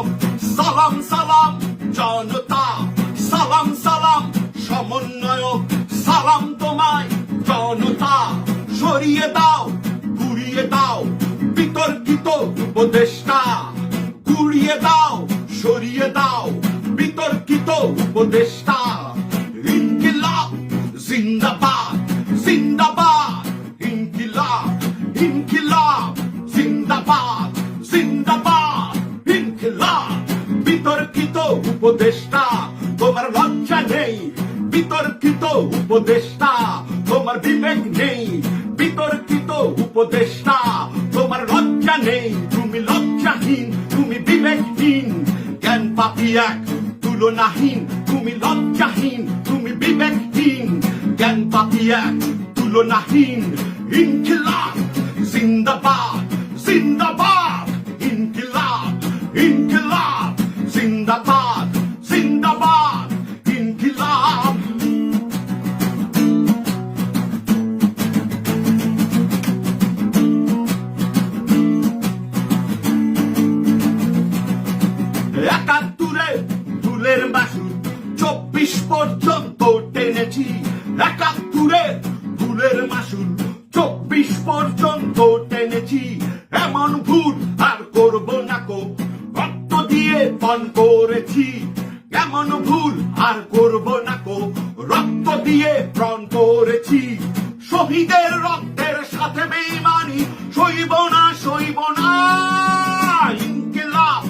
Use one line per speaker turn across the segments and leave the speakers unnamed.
সমন্বয়ক সালাম সালাম জনতা, সালাম সালাম সমন্বয়ক, সালাম তোমায় জনতা। সরিয়ে দাও ঘুরিয়ে দাও বিতর্কিত উপদেষ্টা, ঘুরিয়ে দাও সরিয়ে দাও বিতর্কিত উপদেষ্টা। ইনকিলাব জিন্দাবাদ জিন্দাবাদ, ইনকিলাব ইনকিলাব জিন্দাবাদ জিন্দাবাদ, ইনকিলাব। বিতর্কিত উপদেষ্টা তোমার লজ্জা নেই, বিতর্কিত উপদেষ্টা তোমার বিবেক নেই, বিতর্কিত উপদেষ্টা তোমার লজ্জা নেই। তুমি লজ্জাহীন, তুমি বিবেকহীন, জ্ঞান পাপি এক তুলনাহীন। তুমি লজ্জাহীন, তুমি বিবেকহীন, জ্ঞান পাপি এক তুলনাহীন। ইনকিলাব জিন্দাবাদ জিন্দাবাদ, ইনকিলাব ইনকিলাব জিন্দাবাদ জিন্দাবাদ, ইনকিলাব। একাত্তরে ফুলের বাসুর 24 পর্যন্ত টেনেছি, একাত্তরে ফুলের মাসুল 24 পর্যন্ত টেনেছি। এমন ভুল আর করব না কো, রক্ত দিয়ে পান করেছি। এমন ভুল আর করব না কো, রক্ত দিয়ে প্রাণ করেছি। শহীদের রক্তের সাথে বেঈমানি সইব না সইব না। ইনকিলাব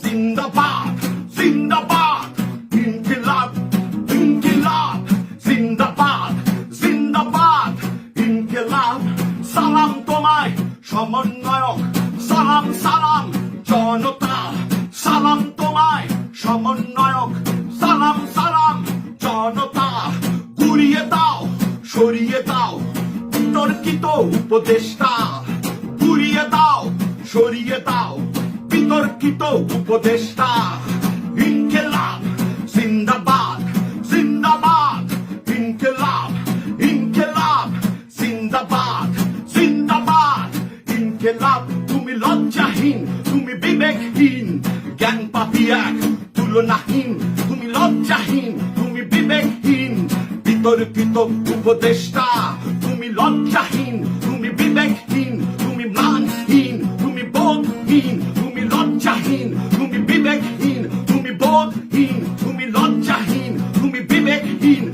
জিন্দাবাদ জিন্দাবাদ, ইনকিলাব ইনকিলাব জিন্দাবাদ জিন্দাবাদ, ইনকিলাব। সালাম তোমায় সমন্বয়ক, সালাম সালাম জনতা, সালাম তোমায় সমন্বয়ক, সালাম সালাম জনতা। ঘুরিয়ে দাও সরিয়ে দাও বিতর্কিত উপদেষ্টা, ঘুরিয়ে দাও সরিয়ে দাও বিতর্কিত উপদেষ্টা। ইনকিলাব জিন্দাবাদ জিন্দাবাদ, ইনকিলাব ইনকিলাব জিন্দাবাদ জিন্দাবাদ, ইনকিলাব। তুমি লজ্জাহীন, তুমি বিবেকহীন, জ্ঞান পাপি এক তুলনাহীন। তুমি লজ্জাহীন, তুমি বিবেকহীন, বিতর্কিত উপদেষ্টা। তুমি লজ্জাহীন, তুমি বিবেকহীন, তুমি মানহীন, তুমি বোধহীন। তুমি লজ্জাহীন, তুমি বিবেকহীন, তুমি বোধহীন, তুমি লজ্জাহীন, তুমি বিবেকহীন।